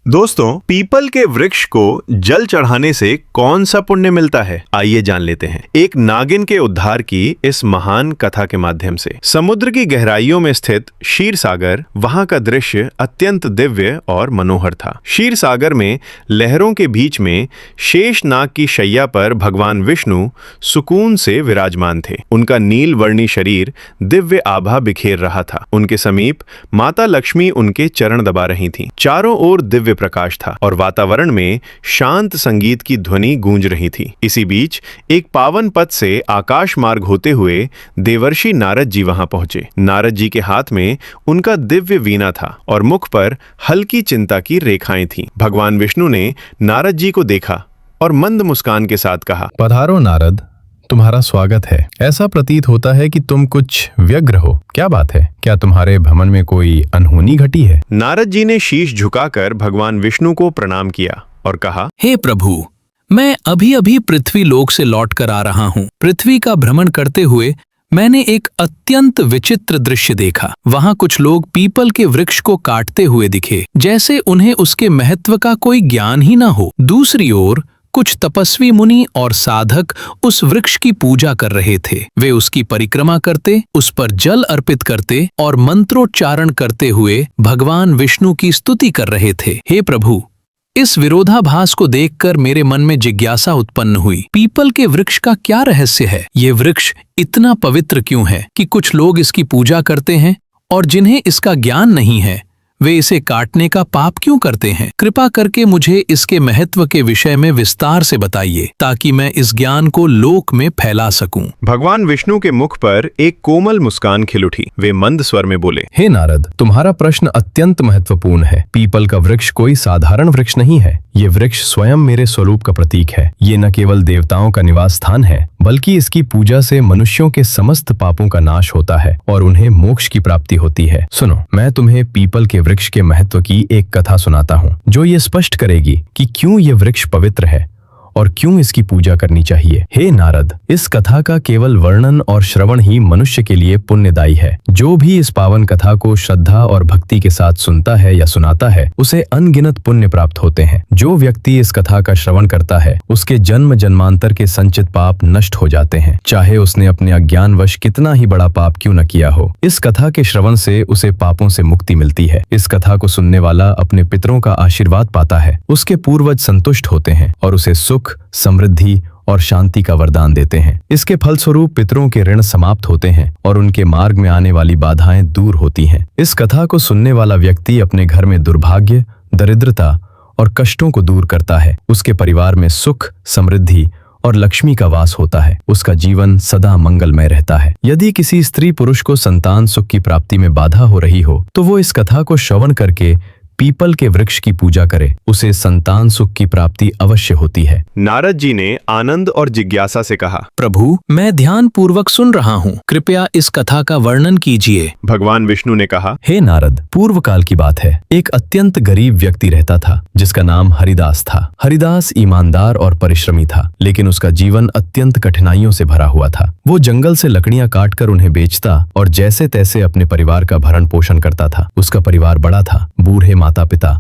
दोस्तों, पीपल के वृक्ष को जल चढ़ाने से कौन सा पुण्य मिलता है, आइए जान लेते हैं एक नागिन के उद्धार की इस महान कथा के माध्यम से। समुद्र की गहराइयों में स्थित क्षीर सागर, वहां का दृश्य अत्यंत दिव्य और मनोहर था। क्षीर सागर में लहरों के बीच में शेष नाग की शैया पर भगवान विष्णु सुकून से विराजमान थे। उनका नील वर्णी शरीर दिव्य आभा बिखेर रहा था। उनके समीप माता लक्ष्मी उनके चरण दबा रही थीं। चारों ओर दिव्य प्रकाश था और वातावरण में शांत संगीत की ध्वनि गूंज रही थी। इसी बीच एक पावन पथ से आकाश मार्ग होते हुए देवर्षि नारद जी वहां पहुंचे। नारद जी के हाथ में उनका दिव्य वीणा था और मुख पर हल्की चिंता की रेखाएं थीं। भगवान विष्णु ने नारद जी को देखा और मंद मुस्कान के साथ कहा, पधारो नारद, तुम्हारा स्वागत है। ऐसा प्रतीत होता है कि तुम कुछ व्यग्र हो। क्या बात है? क्या तुम्हारे भ्रमण में कोई अनहोनी घटी है? नारद जी ने शीश झुकाकर भगवान विष्णु को प्रणाम किया और कहा, हे प्रभु, मैं अभी अभी पृथ्वी लोक से लौट कर आ रहा हूँ। पृथ्वी का भ्रमण करते हुए मैंने एक अत्यंत विचित्र दृश्य देखा। वहाँ कुछ लोग पीपल के वृक्ष को काटते हुए दिखे, जैसे उन्हें उसके महत्व का कोई ज्ञान ही न हो। दूसरी ओर कुछ तपस्वी मुनि और साधक उस वृक्ष की पूजा कर रहे थे। वे उसकी परिक्रमा करते, उस पर जल अर्पित करते और मंत्रोच्चारण करते हुए भगवान विष्णु की स्तुति कर रहे थे। हे प्रभु, इस विरोधाभास को देखकर मेरे मन में जिज्ञासा उत्पन्न हुई। पीपल के वृक्ष का क्या रहस्य है? ये वृक्ष इतना पवित्र क्यों है कि कुछ लोग इसकी पूजा करते हैं और जिन्हें इसका ज्ञान नहीं है वे इसे काटने का पाप क्यों करते हैं? कृपा करके मुझे इसके महत्व के विषय में विस्तार से बताइए ताकि मैं इस ज्ञान को लोक में फैला सकूं। भगवान विष्णु के मुख पर एक कोमल मुस्कान खिल उठी। वे मंद स्वर में बोले, हे नारद, तुम्हारा प्रश्न अत्यंत महत्वपूर्ण है। पीपल का वृक्ष कोई साधारण वृक्ष नहीं है। ये वृक्ष स्वयं मेरे स्वरूप का प्रतीक है। ये न केवल देवताओं का निवास स्थान है, बल्कि इसकी पूजा से मनुष्यों के समस्त पापों का नाश होता है और उन्हें मोक्ष की प्राप्ति होती है। सुनो, मैं तुम्हें पीपल के वृक्ष के महत्व की एक कथा सुनाता हूँ, जो ये स्पष्ट करेगी कि क्यों ये वृक्ष पवित्र है और क्यों इसकी पूजा करनी चाहिए। हे नारद, इस कथा का केवल वर्णन और श्रवण ही मनुष्य के लिए पुण्यदायी है। जो भी इस पावन कथा को श्रद्धा और भक्ति के साथ सुनता है या सुनाता है, उसे अनगिनत पुण्य प्राप्त होते हैं। जो व्यक्ति इस कथा का श्रवण करता है, उसके जन्म जन्मांतर के संचित पाप नष्ट हो जाते हैं, चाहे उसने अपने अज्ञानवश कितना ही बड़ा पाप क्यों न किया हो। इस कथा के श्रवण से उसे पापों से मुक्ति मिलती है। इस कथा को सुनने वाला अपने पितरों का आशीर्वाद पाता है, उसके पूर्वज संतुष्ट होते हैं और उसे सुख, समृद्धि और शांति का वरदान देते हैं। इसके फलस्वरूप पितरों के ऋण समाप्त होते हैं और उनके मार्ग में आने वाली बाधाएं दूर होती हैं। इस कथा को सुनने वाला व्यक्ति अपने घर में दुर्भाग्य, दरिद्रता और कष्टों को दूर करता है। उसके परिवार में सुख, समृद्धि और लक्ष्मी का वास होता है। उसका जीवन सदा मंगलमय रहता है। यदि किसी स्त्री पुरुष को संतान सुख की प्राप्ति में बाधा हो रही हो, तो वो इस कथा को श्रवण करके पीपल के वृक्ष की पूजा करे, उसे संतान सुख की प्राप्ति अवश्य होती है। नारद जी ने आनंद और जिज्ञासा से कहा, प्रभु, मैं ध्यान पूर्वक सुन रहा हूँ। कृपया इस कथा का वर्णन कीजिए। भगवान विष्णु ने कहा, हे नारद, पूर्व काल की बात है। एक अत्यंत गरीब व्यक्ति रहता था, जिसका नाम हरिदास था। हरिदास ईमानदार और परिश्रमी था, लेकिन उसका जीवन अत्यंत कठिनाइयों से भरा हुआ था। वो जंगल से लकड़ियां काटकर उन्हें बेचता और जैसे तैसे अपने परिवार का भरण पोषण करता था। उसका परिवार बड़ा था, बूढ़े माता पिता,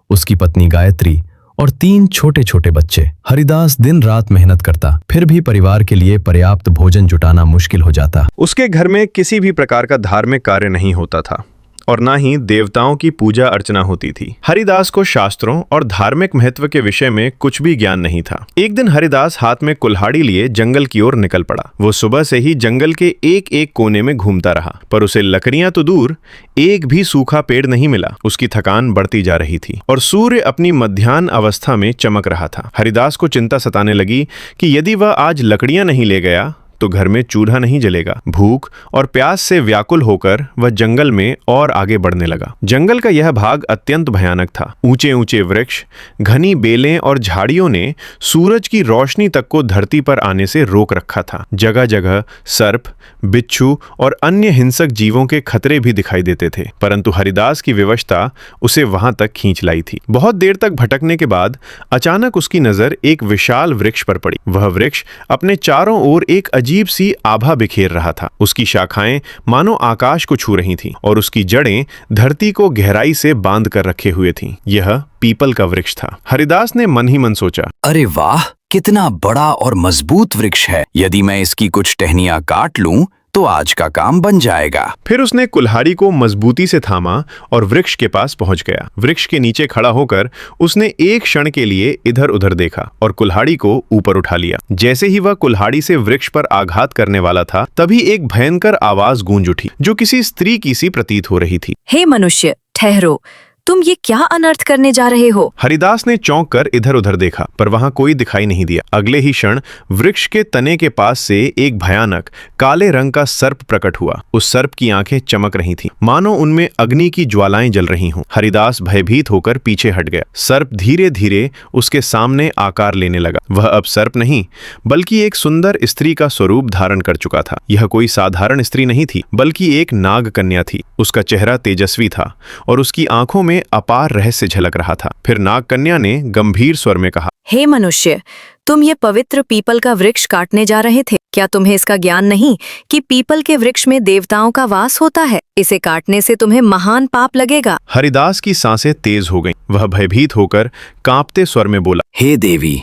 उसकी पत्नी गायत्री और 3 छोटे छोटे बच्चे। हरिदास दिन रात मेहनत करता, फिर भी परिवार के लिए पर्याप्त भोजन जुटाना मुश्किल हो जाता। उसके घर में किसी भी प्रकार का धार्मिक कार्य नहीं होता था और ना ही देवताओं की पूजा अर्चना होती थी। हरिदास को शास्त्रों और धार्मिक महत्व के विषय में कुछ भी ज्ञान नहीं था। एक दिन हरिदास हाथ में कुल्हाड़ी लिए जंगल की ओर निकल पड़ा। वो सुबह से ही जंगल के एक एक कोने में घूमता रहा, पर उसे लकड़ियां तो दूर, एक भी सूखा पेड़ नहीं मिला। उसकी थकान बढ़ती जा रही थी और सूर्य अपनी मध्याह्न अवस्था में चमक रहा था। हरिदास को चिंता सताने लगी कि यदि वह आज लकड़ियां नहीं ले गया तो घर में चूल्हा नहीं जलेगा। भूख और प्यास से व्याकुल होकर वह जंगल में और आगे बढ़ने लगा। जंगल का यह भाग अत्यंत भयानक था। ऊंचे ऊंचे वृक्ष, घनी बेलें और झाड़ियों ने सूरज की रोशनी तक को धरती पर आने से रोक रखा था। जगह जगह सर्प, बिच्छू और अन्य हिंसक जीवों के खतरे भी दिखाई देते थे, परंतु हरिदास की विवशता उसे वहां तक खींच लाई थी। बहुत देर तक भटकने के बाद अचानक उसकी नजर एक विशाल वृक्ष पर पड़ी। वह वृक्ष अपने चारों ओर एक अजीब अजीब सी आभा बिखेर रहा था। उसकी शाखाएं मानो आकाश को छू रही थीं और उसकी जड़ें धरती को गहराई से बांध कर रखे हुए थीं। यह पीपल का वृक्ष था। हरिदास ने मन ही मन सोचा, अरे वाह, कितना बड़ा और मजबूत वृक्ष है। यदि मैं इसकी कुछ टहनियां काट लूं तो आज का काम बन जाएगा। फिर उसने कुल्हाड़ी को मजबूती से थामा और वृक्ष के पास पहुंच गया। वृक्ष के नीचे खड़ा होकर उसने एक क्षण के लिए इधर उधर देखा और कुल्हाड़ी को ऊपर उठा लिया। जैसे ही वह कुल्हाड़ी से वृक्ष पर आघात करने वाला था, तभी एक भयंकर आवाज गूंज उठी जो किसी स्त्री की सी प्रतीत हो रही थी। हे मनुष्य, ठहरो, तुम ये क्या अनर्थ करने जा रहे हो? हरिदास ने चौंक कर इधर उधर देखा, पर वहां कोई दिखाई नहीं दिया। अगले ही क्षण वृक्ष के तने के पास से एक भयानक काले रंग का सर्प प्रकट हुआ। उस सर्प की आंखें चमक रही थीं, मानो उनमें अग्नि की ज्वालाएं जल रही हों। हरिदास भयभीत होकर पीछे हट गया। सर्प धीरे धीरे उसके सामने आकार लेने लगा। वह अब सर्प नहीं, बल्कि एक सुंदर स्त्री का स्वरूप धारण कर चुका था। यह कोई साधारण स्त्री नहीं थी, बल्कि एक नाग कन्या थी। उसका चेहरा तेजस्वी था और उसकी आंखों में अपार रहस्य झलक रहा था। फिर नाग कन्या ने गंभीर स्वर में कहा, हे मनुष्य, तुम ये पवित्र पीपल का वृक्ष काटने जा रहे थे। क्या तुम्हें इसका ज्ञान नहीं कि पीपल के वृक्ष में देवताओं का वास होता है? इसे काटने से तुम्हें महान पाप लगेगा। हरिदास की सांसें तेज हो गईं। वह भयभीत होकर कांपते स्वर में बोला, हे देवी,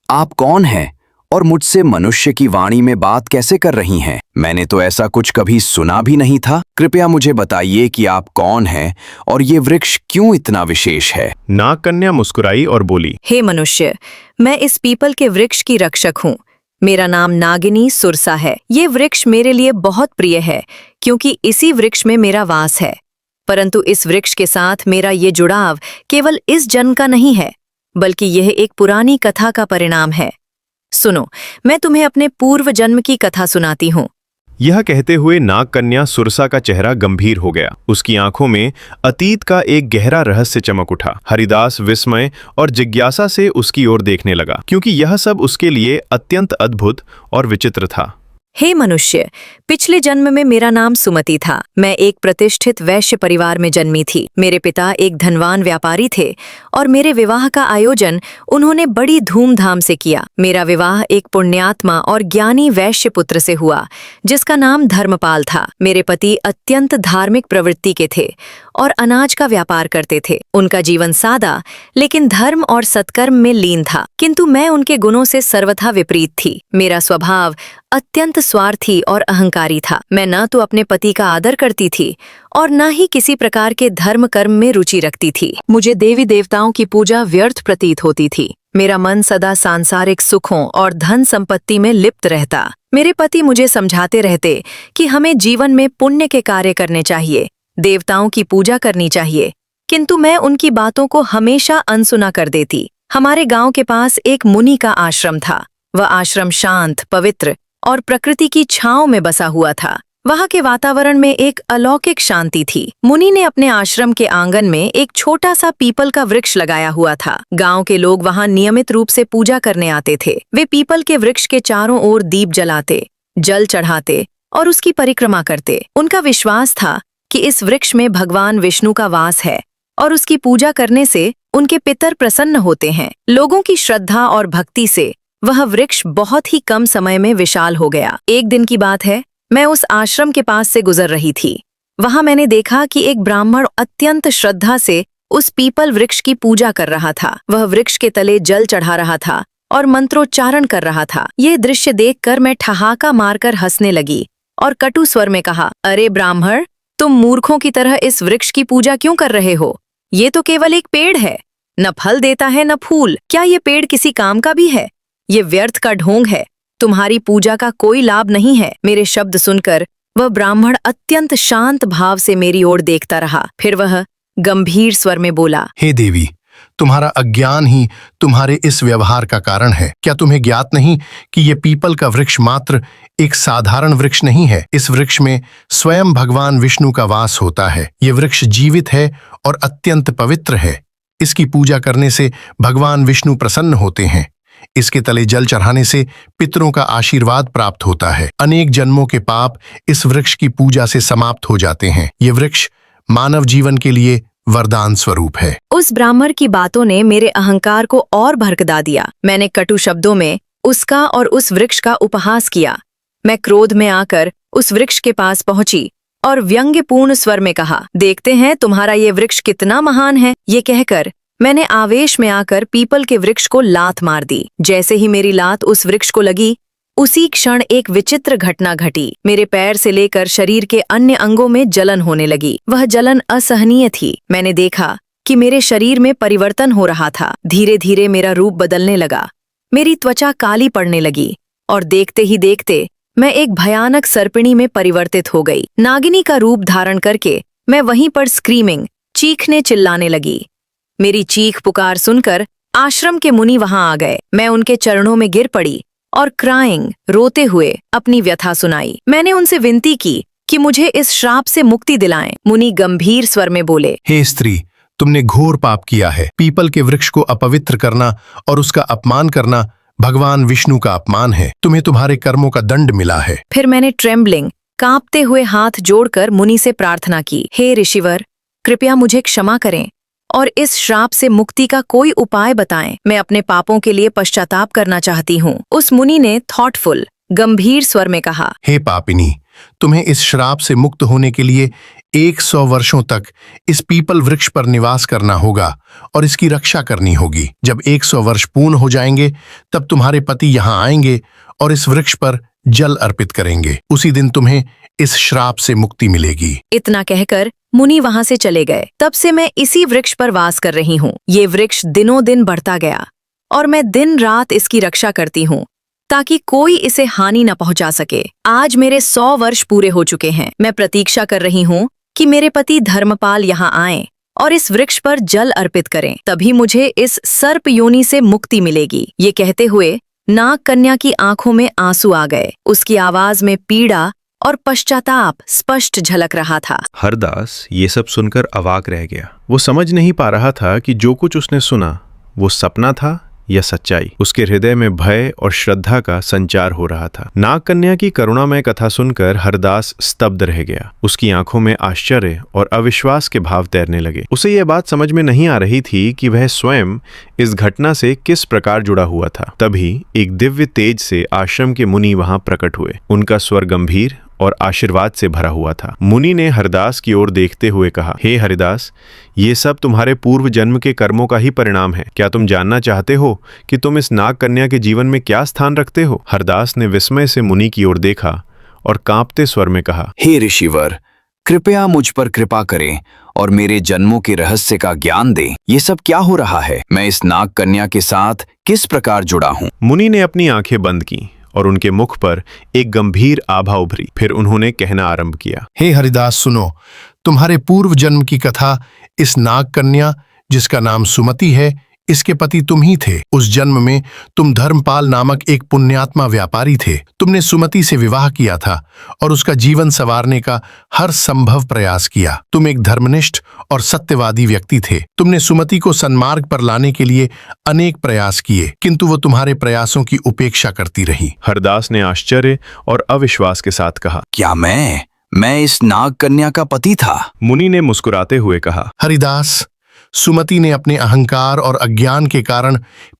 आप कौन हैं और मुझसे मनुष्य की वाणी में बात कैसे कर रही हैं? मैंने तो ऐसा कुछ कभी सुना भी नहीं था। कृपया मुझे बताइए कि आप कौन हैं और ये वृक्ष क्यों इतना विशेष है? नाग कन्या मुस्कुराई और बोली, हे मनुष्य, मैं इस पीपल के वृक्ष की रक्षक हूँ। मेरा नाम नागिनी सुरसा है। ये वृक्ष मेरे लिए बहुत प्रिय है क्योंकि इसी वृक्ष में मेरा वास है। परंतु इस वृक्ष के साथ मेरा ये जुड़ाव केवल इस जन्म का नहीं है, बल्कि यह एक पुरानी कथा का परिणाम है। सुनो, मैं तुम्हें अपने पूर्व जन्म की कथा सुनाती हूँ। यह कहते हुए नाग कन्या सुरसा का चेहरा गंभीर हो गया। उसकी आंखों में अतीत का एक गहरा रहस्य चमक उठा। हरिदास विस्मय और जिज्ञासा से उसकी ओर देखने लगा, क्योंकि यह सब उसके लिए अत्यंत अद्भुत और विचित्र था। हे मनुष्य, पिछले जन्म में मेरा नाम सुमति था। मैं एक प्रतिष्ठित वैश्य परिवार में जन्मी थी। मेरे पिता एक धनवान व्यापारी थे और मेरे विवाह का आयोजन उन्होंने बड़ी धूमधाम से किया। मेरा विवाह एक पुण्यात्मा और ज्ञानी वैश्य पुत्र से हुआ जिसका नाम धर्मपाल था। मेरे पति अत्यंत धार्मिक प्रवृत्ति के थे और अनाज का व्यापार करते थे। उनका जीवन सादा लेकिन धर्म और सत्कर्म में लीन था, किंतु मैं उनके गुणों से सर्वथा विपरीत थी। मेरा स्वभाव अत्यंत स्वार्थी और अहंकारी था। मैं न तो अपने पति का आदर करती थी और न ही किसी प्रकार के धर्म कर्म में रुचि रखती थी। मुझे देवी देवताओं की पूजा व्यर्थ प्रतीत होती थी। मेरा मन सदा सांसारिक सुखों और धन संपत्ति में लिप्त रहता। मेरे पति मुझे समझाते रहते कि हमें जीवन में पुण्य के कार्य करने चाहिए, देवताओं की पूजा करनी चाहिए, किंतु मैं उनकी बातों को हमेशा अनसुना कर देती। हमारे गांव के पास एक मुनि का आश्रम था। वह आश्रम शांत, पवित्र और प्रकृति की छांव में बसा हुआ था। वहां के वातावरण में एक अलौकिक शांति थी। मुनि ने अपने आश्रम के आंगन में एक छोटा सा पीपल का वृक्ष लगाया हुआ था। गांव के लोग वहां नियमित रूप से पूजा करने आते थे। वे पीपल के वृक्ष के चारों ओर दीप जलाते, जल चढ़ाते और उसकी परिक्रमा करते। उनका विश्वास था कि इस वृक्ष में भगवान विष्णु का वास है और उसकी पूजा करने से उनके पितर प्रसन्न होते हैं। लोगों की श्रद्धा और भक्ति से वह वृक्ष बहुत ही कम समय में विशाल हो गया। एक दिन की बात है, मैं उस आश्रम के पास से गुजर रही थी। वहां मैंने देखा कि एक ब्राह्मण अत्यंत श्रद्धा से उस पीपल वृक्ष की पूजा कर रहा था। वह वृक्ष के तले जल चढ़ा रहा था और मंत्रोच्चारण कर रहा था। यह दृश्य देखकर मैं ठहाका मारकर हंसने लगी और कटु स्वर में कहा, अरे ब्राह्मण, तुम मूर्खों की तरह इस वृक्ष की पूजा क्यों कर रहे हो? ये तो केवल एक पेड़ है, न फल देता है न फूल। क्या ये पेड़ किसी काम का भी है? ये व्यर्थ का ढोंग है। तुम्हारी पूजा का कोई लाभ नहीं है। मेरे शब्द सुनकर वह ब्राह्मण अत्यंत शांत भाव से मेरी ओर देखता रहा। फिर वह गंभीर स्वर में बोला, हे देवी, तुम्हारा अज्ञान ही तुम्हारे इस व्यवहार का कारण है। क्या तुम्हें ज्ञात नहीं कि ये पीपल का वृक्ष मात्र एक साधारण वृक्ष नहीं है? इस वृक्ष में स्वयं भगवान विष्णु का वास होता है। ये वृक्ष जीवित है और अत्यंत पवित्र है। इसकी पूजा करने से भगवान विष्णु प्रसन्न होते हैं। इसके तले जल चढ़ाने से पितरों का आशीर्वाद प्राप्त होता है। अनेक जन्मों के पाप इस वृक्ष की पूजा से समाप्त हो जाते हैं। ये वृक्ष मानव जीवन के लिए वरदान स्वरूप है। उस ब्राह्मण की बातों ने मेरे अहंकार को और भड़का दिया। मैंने कटु शब्दों में उसका और उस वृक्ष का उपहास किया। मैं क्रोध में आकर उस वृक्ष के पास पहुंची और व्यंग्यपूर्ण स्वर में कहा, देखते हैं तुम्हारा ये वृक्ष कितना महान है। ये कहकर मैंने आवेश में आकर पीपल के वृक्ष को लात मार दी। जैसे ही मेरी लात उस वृक्ष को लगी, उसी क्षण एक विचित्र घटना घटी। मेरे पैर से लेकर शरीर के अन्य अंगों में जलन होने लगी। वह जलन असहनीय थी। मैंने देखा कि मेरे शरीर में परिवर्तन हो रहा था। धीरे धीरे मेरा रूप बदलने लगा। मेरी त्वचा काली पड़ने लगी और देखते ही देखते मैं एक भयानक सर्पिणी में परिवर्तित हो गई। नागिनी का रूप धारण करके मैं वहीं पर स्क्रीमिंग, चीखने चिल्लाने लगी। मेरी चीख पुकार सुनकर आश्रम के मुनि वहां आ गए। मैं उनके चरणों में गिर पड़ी और क्राइंग, रोते हुए अपनी व्यथा सुनाई। मैंने उनसे विनती की कि मुझे इस श्राप से मुक्ति दिलाएं। मुनि गंभीर स्वर में बोले, हे स्त्री, तुमने घोर पाप किया है। पीपल के वृक्ष को अपवित्र करना और उसका अपमान करना भगवान विष्णु का अपमान है। तुम्हें तुम्हारे कर्मों का दंड मिला है। फिर मैंने ट्रेम्बलिंग, कांपते हुए हाथ जोड़कर मुनि से प्रार्थना की, हे ऋषिवर, कृपया मुझे क्षमा करें और इस श्राप से मुक्ति का कोई उपाय बताएं। मैं अपने पापों के लिए पश्चाताप करना चाहती हूँ। उस मुनि ने थॉटफुल, गंभीर स्वर में कहा, हे पापिनी, तुम्हें इस श्राप से मुक्त होने के लिए 100 वर्षों तक इस पीपल वृक्ष पर निवास करना होगा और इसकी रक्षा करनी होगी। जब 100 वर्ष पूर्ण हो जाएंगे तब तुम्हारे पति यहाँ आएंगे और इस वृक्ष पर जल अर्पित करेंगे। उसी दिन तुम्हें इस श्राप से मुक्ति मिलेगी। इतना कहकर मुनि वहां से चले गए। तब से मैं इसी वृक्ष पर वास कर रही हूँ। ये वृक्ष दिनों दिन बढ़ता गया और मैं दिन रात इसकी रक्षा करती हूँ ताकि कोई इसे हानि न पहुंचा सके। आज मेरे 100 वर्ष पूरे हो चुके हैं। मैं प्रतीक्षा कर रही हूँ कि मेरे पति धर्मपाल यहाँ आएं और इस वृक्ष पर जल अर्पित करें, तभी मुझे इस सर्प योनि से मुक्ति मिलेगी। ये कहते हुए नाग कन्या की आंखों में आंसू आ गए। उसकी आवाज में पीड़ा और पश्चाताप स्पष्ट झलक रहा था। हरदास ये सब सुनकर अवाक रह गया। वो समझ नहीं पा रहा था कि जो कुछ उसने सुना वो सपना था या सच्चाई। उसके हृदय में भय और श्रद्धा का संचार हो रहा था। नाग कन्या की करुणामय कथा सुनकर हरदास स्तब्ध रह गया। उसकी आंखों में आश्चर्य और अविश्वास के भाव तैरने लगे। उसे यह बात समझ में नहीं आ रही थी कि वह स्वयं इस घटना से किस प्रकार जुड़ा हुआ था। तभी एक दिव्य तेज से आश्रम के मुनि वहां प्रकट हुए। उनका स्वर गंभीर और आशीर्वाद से भरा हुआ था। मुनि ने हरदास की ओर देखते हुए कहा, हे हरिदास, ये सब तुम्हारे पूर्व जन्म के कर्मों का ही परिणाम है। क्या तुम जानना चाहते हो कि तुम इस नाग कन्या के जीवन में क्या स्थान रखते हो? हरदास ने विस्मय से मुनि की ओर देखा और कांपते स्वर में कहा, हे ऋषिवर, कृपया मुझ पर कृपा करें और मेरे जन्मों के रहस्य का ज्ञान दें। ये सब क्या हो रहा है? मैं इस नाग कन्या के साथ किस प्रकार जुड़ा हूँ? मुनि ने अपनी आंखें बंद की और उनके मुख पर एक गंभीर आभा उभरी। फिर उन्होंने कहना आरंभ किया, हे हरिदास, सुनो, तुम्हारे पूर्व जन्म की कथा। इस नाग कन्या जिसका नाम सुमति है, इसके पति तुम ही थे। उस जन्म में तुम धर्मपाल नामक एक पुण्यात्मा व्यापारी थे। तुमने सुमति से विवाह किया था और उसका जीवन संवारने का हर संभव प्रयास किया। तुम एक धर्मनिष्ठ और सत्यवादी व्यक्ति थे। तुमने सुमति को सन्मार्ग पर लाने के लिए अनेक प्रयास किए, किंतु वो तुम्हारे प्रयासों की उपेक्षा करती रही। हरदास ने आश्चर्य और अविश्वास के साथ कहा, क्या मैं इस नाग कन्या का पति था? मुनि ने मुस्कुराते हुए कहा, हरिदास, सुमति ने अपने अहंकार और अज्ञान के कारण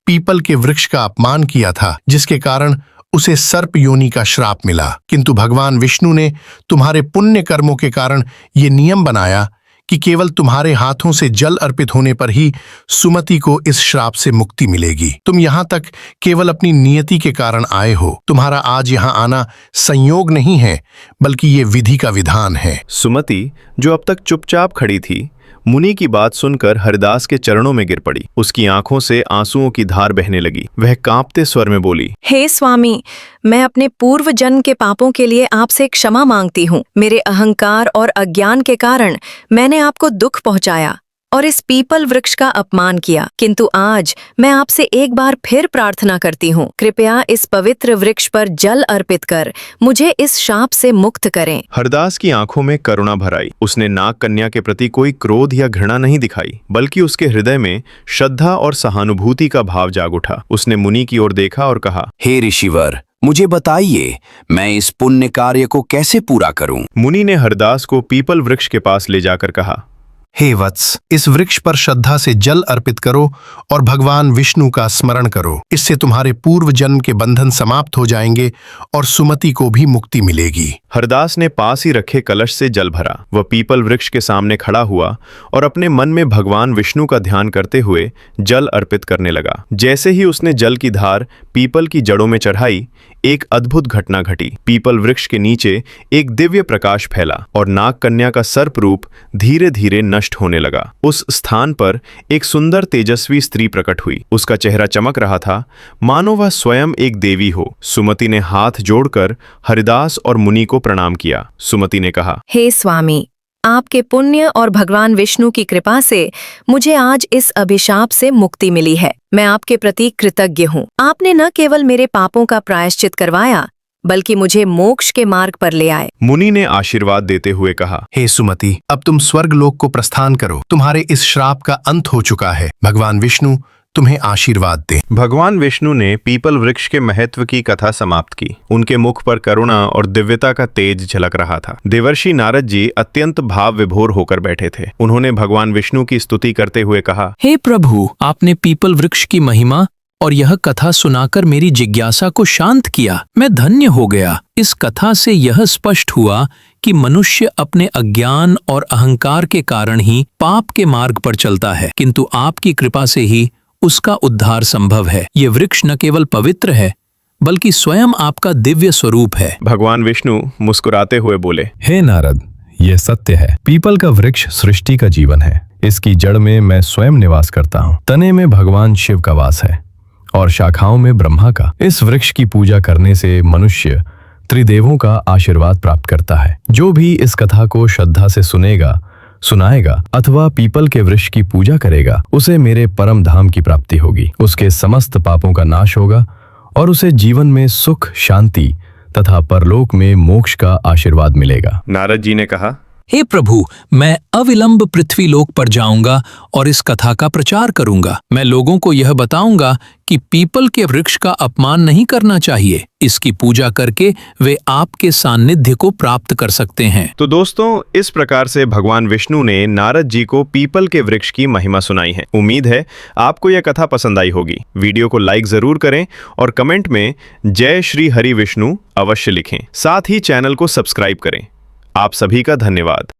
पीपल के वृक्ष का अपमान किया था, जिसके कारण उसे सर्प योनि का श्राप मिला। किंतु भगवान विष्णु ने तुम्हारे पुण्य कर्मों के कारण ये नियम बनाया कि केवल तुम्हारे हाथों से जल अर्पित होने पर ही सुमति को इस श्राप से मुक्ति मिलेगी। तुम यहाँ तक केवल अपनी नियति के कारण आए हो। तुम्हारा आज यहाँ आना संयोग नहीं है, बल्कि ये विधि का विधान है। सुमति, जो अब तक चुपचाप खड़ी थी, मुनि की बात सुनकर हरिदास के चरणों में गिर पड़ी। उसकी आंखों से आंसुओं की धार बहने लगी। वह कांपते स्वर में बोली, हे स्वामी, मैं अपने पूर्व जन्म के पापों के लिए आपसे क्षमा मांगती हूँ। मेरे अहंकार और अज्ञान के कारण मैंने आपको दुख पहुंचाया और इस पीपल वृक्ष का अपमान किया। किंतु आज मैं आपसे एक बार फिर प्रार्थना करती हूँ, कृपया इस पवित्र वृक्ष पर जल अर्पित कर मुझे इस शाप से मुक्त करें। हरदास की आंखों में करुणा भर आई। उसने नाग कन्या के प्रति कोई क्रोध या घृणा नहीं दिखाई, बल्कि उसके हृदय में श्रद्धा और सहानुभूति का भाव जाग उठा। उसने मुनि की ओर देखा और कहा, हे ऋषिवर, मुझे बताइए, मैं इस पुण्य कार्य को कैसे पूरा करूं? मुनि ने हरदास को पीपल वृक्ष के पास ले जाकर कहा, हे वत्स, इस वृक्ष पर श्रद्धा से जल अर्पित करो और भगवान विष्णु का स्मरण करो। इससे तुम्हारे पूर्व जन्म के बंधन समाप्त हो जाएंगे और सुमति को भी मुक्ति मिलेगी। हरदास ने पास ही रखे कलश से जल भरा। वह पीपल वृक्ष के सामने खड़ा हुआ और अपने मन में भगवान विष्णु का ध्यान करते हुए जल अर्पित करने लगा। जैसे ही उसने जल की धार पीपल की जड़ों में चढ़ाई, एक अद्भुत घटना घटी। पीपल वृक्ष के नीचे एक दिव्य प्रकाश फैला और नाग कन्या का सर्प रूप धीरे धीरे नष्ट होने लगा। उस स्थान पर एक सुंदर तेजस्वी स्त्री प्रकट हुई। उसका चेहरा चमक रहा था, मानो वह स्वयं एक देवी हो। सुमति ने हाथ जोड़कर हरिदास और मुनि को प्रणाम किया। सुमति ने कहा, हे स्वामी, आपके पुण्य और भगवान विष्णु की कृपा से मुझे आज इस अभिशाप से मुक्ति मिली है। मैं आपके प्रति कृतज्ञ हूँ। आपने न केवल मेरे पापों का प्रायश्चित करवाया, बल्कि मुझे मोक्ष के मार्ग पर ले आए। मुनि ने आशीर्वाद देते हुए कहा, हे सुमति, अब तुम स्वर्ग लोक को प्रस्थान करो। तुम्हारे इस श्राप का अंत हो चुका है। भगवान विष्णु तुम्हें आशीर्वाद दें। भगवान विष्णु ने पीपल वृक्ष के महत्व की कथा समाप्त की। उनके मुख पर करुणा और दिव्यता का तेज झलक रहा था। देवर्षि नारद जी अत्यंत भाव विभोर होकर बैठे थे। उन्होंने भगवान विष्णु की स्तुति करते हुए कहा, हे प्रभु, आपने पीपल वृक्ष की महिमा और यह कथा सुनाकर मेरी जिज्ञासा को शांत किया। मैं धन्य हो गया। इस कथा से यह स्पष्ट हुआ कि मनुष्य अपने अज्ञान और अहंकार के कारण ही पाप के मार्ग पर चलता है, किंतु आपकी कृपा से ही उसका उद्धार संभव है। ये वृक्ष न केवल पवित्र है, बल्कि स्वयं आपका दिव्य स्वरूप है। भगवान विष्णु मुस्कुराते हुए बोले, हे नारद, ये सत्य है। पीपल का वृक्ष सृष्टि का जीवन है। इसकी जड़ में मैं स्वयं निवास करता हूँ। तने में भगवान शिव का वास है और शाखाओं में ब्रह्मा का। इस वृक्ष की पूजा करने से मनुष्य त्रिदेवों का आशीर्वाद प्राप्त करता है। जो भी इस कथा को श्रद्धा से सुनेगा, सुनाएगा अथवा पीपल के वृक्ष की पूजा करेगा, उसे मेरे परम धाम की प्राप्ति होगी। उसके समस्त पापों का नाश होगा और उसे जीवन में सुख, शांति तथा परलोक में मोक्ष का आशीर्वाद मिलेगा। नारद जी ने कहा, हे प्रभु, मैं अविलंब पृथ्वी लोक पर जाऊंगा और इस कथा का प्रचार करूंगा। मैं लोगों को यह बताऊंगा कि पीपल के वृक्ष का अपमान नहीं करना चाहिए। इसकी पूजा करके वे आपके सानिध्य को प्राप्त कर सकते हैं। तो दोस्तों, इस प्रकार से भगवान विष्णु ने नारद जी को पीपल के वृक्ष की महिमा सुनाई है। उम्मीद है आपको यह कथा पसंद आई होगी। वीडियो को लाइक जरूर करें और कमेंट में जय श्री हरि विष्णु अवश्य लिखें। साथ ही चैनल को सब्सक्राइब करें। आप सभी का धन्यवाद।